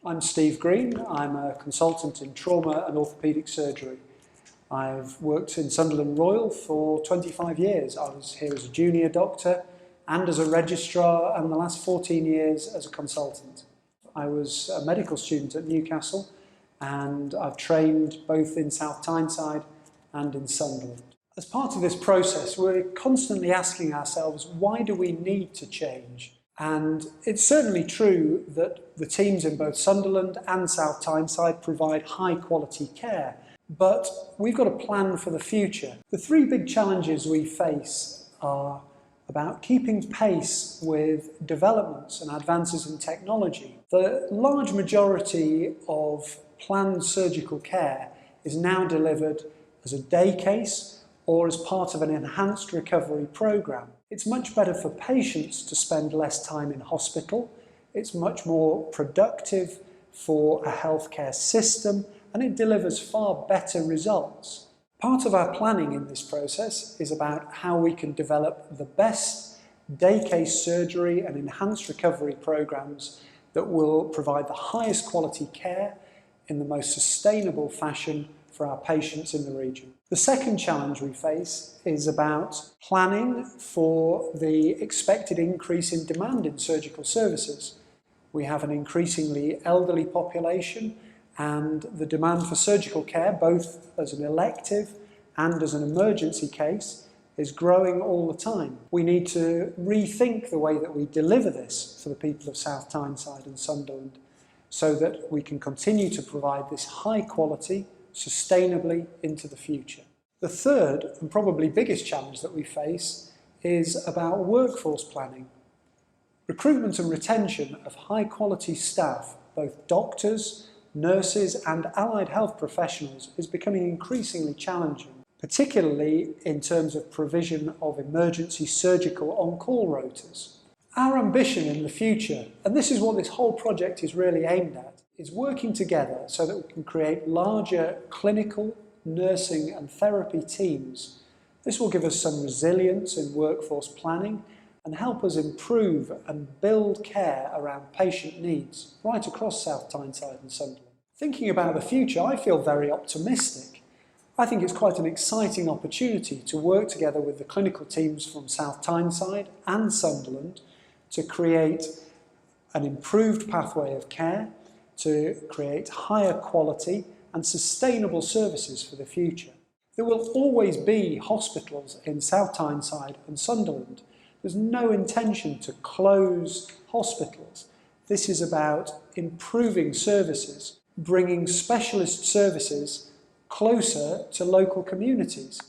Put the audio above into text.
I'm Steve Green. I'm a consultant in trauma and orthopaedic surgery. I've worked in Sunderland Royal for 25 years. I was here as a junior doctor and as a registrar, and the last 14 years as a consultant. I was a medical student at Newcastle, and I've trained both in South Tyneside and in Sunderland. As part of this process, we're constantly asking ourselves, why do we need to change? And it's certainly true that the teams in both Sunderland and South Tyneside provide high quality care, but we've got a plan for the future. The three big challenges we face are about keeping pace with developments and advances in technology. The large majority of planned surgical care is now delivered as a day case or as part of an enhanced recovery programme. It's much better for patients to spend less time in hospital. It's much more productive for a healthcare system, and it delivers far better results. Part of our planning in this process is about how we can develop the best day case surgery and enhanced recovery programs that will provide the highest quality care in the most sustainable fashion for our patients in the region. The second challenge we face is about planning for the expected increase in demand in surgical services. We have an increasingly elderly population, and the demand for surgical care, both as an elective and as an emergency case, is growing all the time. We need to rethink the way that we deliver this for the people of South Tyneside and Sunderland so that we can continue to provide this high quality sustainably into the future. The third and probably biggest challenge that we face is about workforce planning. Recruitment and retention of high quality staff, both doctors, nurses and allied health professionals, is becoming increasingly challenging, particularly in terms of provision of emergency surgical on-call rotas. Our ambition in the future, and this is what this whole project is really aimed at, is working together so that we can create larger clinical, nursing and therapy teams. This will give us some resilience in workforce planning and help us improve and build care around patient needs right across South Tyneside and Sunderland. Thinking about the future, I feel very optimistic. I think it's quite an exciting opportunity to work together with the clinical teams from South Tyneside and Sunderland to create an improved pathway of care, to create higher quality and sustainable services for the future. There will always be hospitals in South Tyneside and Sunderland. There's no intention to close hospitals. This is about improving services, bringing specialist services closer to local communities.